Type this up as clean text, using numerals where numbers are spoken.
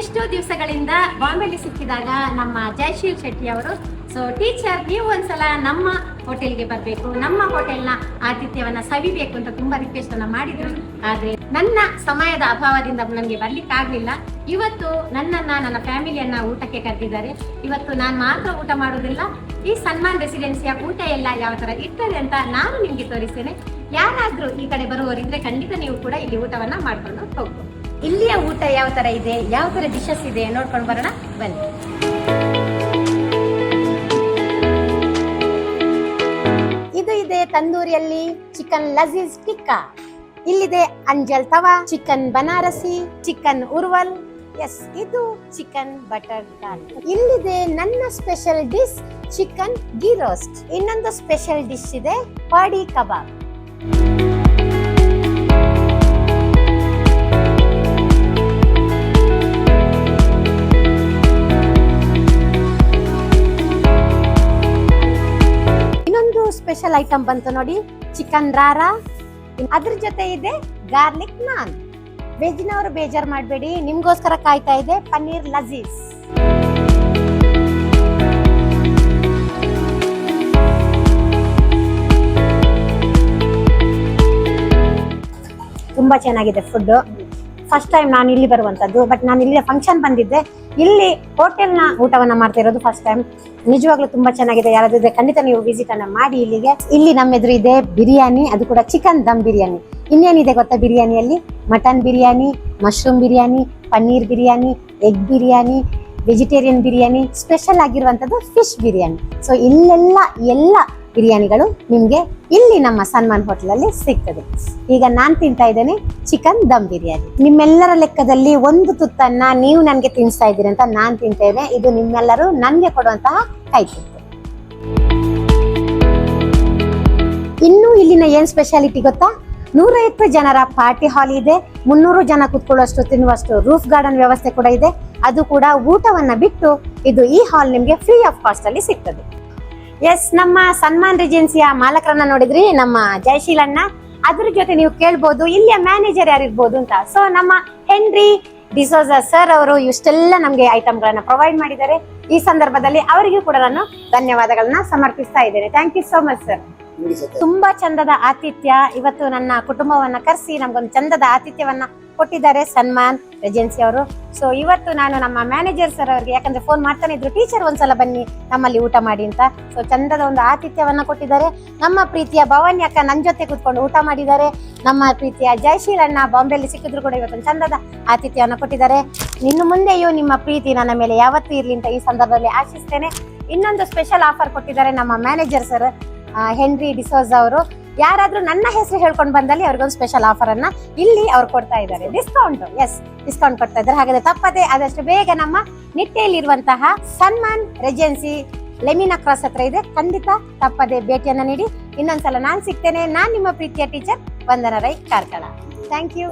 ಎಷ್ಟೋ ದಿವಸಗಳಿಂದ ಬಾಂಬೆಲಿ ಸಿಕ್ಕಿದಾಗ ನಮ್ಮ ಜಯಶೀಲ್ ಶೆಟ್ಟಿ ಅವರು ಸೊ ಟೀಚರ್ ನೀವು ಒಂದ್ಸಲ ನಮ್ಮ ಹೋಟೆಲ್ಗೆ ಬರಬೇಕು, ನಮ್ಮ ಹೋಟೆಲ್ನ ಆತಿಥ್ಯವನ್ನ ಸವಿಬೇಕು ಅಂತ ತುಂಬಾ ರಿಕ್ವೆಸ್ಟ್ ಅನ್ನ ಮಾಡಿದ್ರು. ಆದ್ರೆ ನನ್ನ ಸಮಯದ ಅಭಾವದಿಂದ ನನಗೆ ಬರ್ಲಿಕ್ಕೆ ಆಗ್ಲಿಲ್ಲ. ಇವತ್ತು ನನ್ನ ಫ್ಯಾಮಿಲಿಯನ್ನ ಊಟಕ್ಕೆ ಕರೆದಿದ್ದಾರೆ. ಇವತ್ತು ನಾನು ಮಾತ್ರ ಊಟ ಮಾಡೋದಿಲ್ಲ, ಈ ಸನ್ಮಾನ್ ರೆಸಿಡೆನ್ಸಿಯ ಊಟ ಎಲ್ಲ ಯಾವ ತರ ಇರ್ತದೆ ಅಂತ ನಾನು ನಿಮ್ಗೆ ತೋರಿಸ್ತೇನೆ. ಯಾರಾದ್ರೂ ಈ ಕಡೆ ಬರುವವರಿದ್ರೆ ಖಂಡಿತ ನೀವು ಕೂಡ ಇಲ್ಲಿ ಊಟವನ್ನ ಮಾಡ್ಕೊಂಡು ಹೋಗ್ಬೋದು. ಇಲ್ಲಿಯ ಊಟ ಯಾವ ತರ ಇದೆ, ಯಾವ ತರ ಡಿಶಸ್ ಇದೆ ನೋಡ್ಕೊಂಡು ಬರೋಣ ಬನ್ನಿ. ಇದು ಇದೆ ತಂದೂರಿಯಲ್ಲಿ ಚಿಕನ್ ಲಜೀಜ್ ಟಿಕ್ಕಾ, ಇಲ್ಲಿದೆ ಅಂಜಲ್ ತವಾ, ಚಿಕನ್ ಬನಾರಸಿ, ಚಿಕನ್ ಉರ್ವಲ್, ಎಸ್ ಇದು ಚಿಕನ್ ಬಟರ್ ದಾಲ್. ಇಲ್ಲಿದೆ ನನ್ನ special dish chicken ghee roast. ಇನ್ನೊಂದು ಸ್ಪೆಷಲ್ ಡಿಶ್ ಇದೆ ಪಾಡಿ ಕಬಾಬ್. ಸ್ಪೆಷಲ್ ಐಟಮ್ ಬಂತು ನೋಡಿ, ಚಿಕನ್ ರಾರಾ. ಅದ್ರ ಜೊತೆ ಇದೆ ಗಾರ್ಲಿಕ್ ನಾನ್. ವೆಜ್ನವರು ಬೇಜಾರ್ ಮಾಡಬೇಡಿ, ನಿಮ್ಗೋಸ್ಕರ ಕಾಯ್ತಾ ಇದೆ ಪನ್ನೀರ್ ಲಜೀಜ್. ತುಂಬಾ ಚೆನ್ನಾಗಿದೆ ಫುಡ್. ಫಸ್ಟ್ ಟೈಮ್ ನಾನು ಇಲ್ಲಿ ಬರುವಂತದ್ದು, ಬಟ್ ನಾನು ಇಲ್ಲಿ ಫಂಕ್ಷನ್ ಬಂದಿದ್ದೆ, ಇಲ್ಲಿ ಹೋಟೆಲ್ನ ಊಟವನ್ನ ಮಾಡ್ತಾ ಇರೋದು ಫಸ್ಟ್ ಟೈಮ್. ನಿಜವಾಗ್ಲೂ ತುಂಬಾ ಚೆನ್ನಾಗಿದೆ. ಯಾರಾದ್ರೂ ಖಂಡಿತ ನೀವು ವಿಸಿಟ್ ಅನ್ನ ಮಾಡಿ ಇಲ್ಲಿಗೆ. ಇಲ್ಲಿ ನಮ್ಮ ಎದುರು ಇದೆ ಬಿರಿಯಾನಿ, ಅದು ಕೂಡ ಚಿಕನ್ ದಮ್ ಬಿರಿಯಾನಿ. ಇನ್ನೇನಿದೆ ಗೊತ್ತಾ ಬಿರಿಯಾನಿಯಲ್ಲಿ? Mutton biryani, mushroom biryani, paneer biryani, egg biryani, vegetarian biryani, special ಆಗಿರುವಂತದ್ದು ಫಿಶ್ ಬಿರಿಯಾನಿ. ಸೊ ಎಲ್ಲ ಬಿರಿಯಾನಿಗಳು ನಿಮ್ಗೆ ಇಲ್ಲಿ ನಮ್ಮ ಸನ್ಮಾನ್ ಹೋಟೆಲ್ ಅಲ್ಲಿ ಸಿಗ್ತದೆ. ಈಗ ನಾನ್ ತಿಂತಾ ಇದ್ದೇನೆ ಚಿಕನ್ ದಮ್ ಬಿರಿಯಾನಿ. ನಿಮ್ಮೆಲ್ಲರ ಲೆಕ್ಕದಲ್ಲಿ ಒಂದು ತುತ್ತನ್ನ ನೀವು ನನ್ಗೆ ತಿನ್ನಿಸ್ತಾ ಇದ್ದೀರಿ ಅಂತ ನಾನ್ ತಿಂತೇನೆ. ಇದು ನಿಮ್ಮೆಲ್ಲರೂ ನನ್ಗೆ ಕೊಡುವಂತಹ ಕೈ ತುತ್ತು. ಇನ್ನು ಇಲ್ಲಿನ ಏನ್ ಸ್ಪೆಷಾಲಿಟಿ ಗೊತ್ತಾ? 150 ಜನರ ಪಾರ್ಟಿ ಹಾಲ್ ಇದೆ, 300 ಜನ ಕುತ್ಕೊಳ್ಳುವಷ್ಟು ತಿನ್ನುವಷ್ಟು ರೂಫ್ ಗಾರ್ಡನ್ ವ್ಯವಸ್ಥೆ ಕೂಡ ಇದೆ. ಅದು ಕೂಡ ಊಟವನ್ನ ಬಿಟ್ಟು ಇದು ಈ ಹಾಲ್ ನಿಮ್ಗೆ ಫ್ರೀ ಆಫ್ ಕಾಸ್ಟ್ ಅಲ್ಲಿ ಸಿಗ್ತದೆ. ಎಸ್, ನಮ್ಮ ಸನ್ಮಾನ್ ರೆಜೆನ್ಸಿಯ ಮಾಲಕರನ್ನ ನೋಡಿದ್ರಿ, ನಮ್ಮ ಜಯಶೀಲ್ ಅಣ್ಣ. ಅದ್ರ ಜೊತೆ ನೀವು ಕೇಳ್ಬೋದು ಇಲ್ಲಿಯ ಮ್ಯಾನೇಜರ್ ಯಾರಿರ್ಬೋದು ಅಂತ. ಸೊ ನಮ್ಮ ಹೆನ್ರಿ ಡಿಸೋಜ ಸರ್ ಅವರು ಇಷ್ಟೆಲ್ಲ ನಮ್ಗೆ ಐಟಮ್ ಗಳನ್ನ ಪ್ರೊವೈಡ್ ಮಾಡಿದ್ದಾರೆ. ಈ ಸಂದರ್ಭದಲ್ಲಿ ಅವರಿಗೂ ಕೂಡ ನಾನು ಧನ್ಯವಾದಗಳನ್ನ ಸಮರ್ಪಿಸ್ತಾ ಇದ್ದೇನೆ. Thank you so much sir. ತುಂಬಾ ಚಂದದ ಆತಿಥ್ಯ. ಇವತ್ತು ನನ್ನ ಕುಟುಂಬವನ್ನ ಕರೆಸಿ ನಮ್ಗೊಂದು ಚಂದದ ಆತಿಥ್ಯವನ್ನ ಕೊಟ್ಟಿದ್ದಾರೆ ಸನ್ಮಾನ್ ರೆಜೆನ್ಸಿ ಅವರು. ಸೊ ಇವತ್ತು ನಾನು ನಮ್ಮ ಮ್ಯಾನೇಜರ್ ಸರ್ ಅವ್ರಿಗೆ, ಯಾಕಂದ್ರೆ ಫೋನ್ ಮಾಡ್ತಾನೆ ಇದ್ರು, ಟೀಚರ್ ಒಂದ್ಸಲ ಬನ್ನಿ ನಮ್ಮಲ್ಲಿ ಊಟ ಮಾಡಿ ಅಂತ. ಸೊ ಚಂದದ ಒಂದು ಆತಿಥ್ಯವನ್ನ ಕೊಟ್ಟಿದ್ದಾರೆ. ನಮ್ಮ ಪ್ರೀತಿಯ ಭವಾನಿ ಅಕ್ಕ ನನ್ನ ಜೊತೆ ಕೂತ್ಕೊಂಡು ಊಟ ಮಾಡಿದ್ದಾರೆ. ನಮ್ಮ ಪ್ರೀತಿಯ ಜಯಶೀಲ್ ಅಣ್ಣ ಬಾಂಬೆಯಲ್ಲಿ ಸಿಕ್ಕಿದ್ರು ಕೂಡ ಇವತ್ತು ಚಂದದ ಆತಿಥ್ಯವನ್ನ ಕೊಟ್ಟಿದ್ದಾರೆ. ಇನ್ನು ಮುಂದೆಯೂ ನಿಮ್ಮ ಪ್ರೀತಿ ನನ್ನ ಮೇಲೆ ಯಾವತ್ತೂ ಇರ್ಲಿ ಅಂತ ಈ ಸಂದರ್ಭದಲ್ಲಿ ಆಶಿಸ್ತೇನೆ. ಇನ್ನೊಂದು ಸ್ಪೆಷಲ್ ಆಫರ್ ಕೊಟ್ಟಿದ್ದಾರೆ ನಮ್ಮ ಮ್ಯಾನೇಜರ್ ಸರ್ ಹೆನ್ರಿ ಡಿಸೋಜ ಅವರು. ಯಾರಾದ್ರೂ ನನ್ನ ಹೆಸರು ಹೇಳ್ಕೊಂಡು ಬಂದಲ್ಲಿ ಅವ್ರಿಗೊಂದು ಸ್ಪೆಷಲ್ ಆಫರ್ ಅನ್ನ ಇಲ್ಲಿ ಅವ್ರು ಕೊಡ್ತಾ ಇದ್ದಾರೆ, ಡಿಸ್ಕೌಂಟ್. ಎಸ್, ಡಿಸ್ಕೌಂಟ್ ಕೊಡ್ತಾ ಇದ್ದಾರೆ. ಹಾಗಾದ್ರೆ ತಪ್ಪದೆ ಆದಷ್ಟು ಬೇಗ ನಮ್ಮ ನಿಟ್ಟೆಯಲ್ಲಿರುವಂತಹ ಸನ್ಮಾನ್ ರೆಜೆನ್ಸಿ ಲೆಮಿನಾ ಕ್ರಾಸ್ ಹತ್ರ ಇದೆ, ಖಂಡಿತ ತಪ್ಪದೆ ಭೇಟಿಯನ್ನ ನೀಡಿ. ಇನ್ನೊಂದ್ಸಲ ನಾನ್ ಸಿಗ್ತೇನೆ. ನಾನ್ ನಿಮ್ಮ ಪ್ರೀತಿಯ teacher Vandana Rai Karkala. Thank you.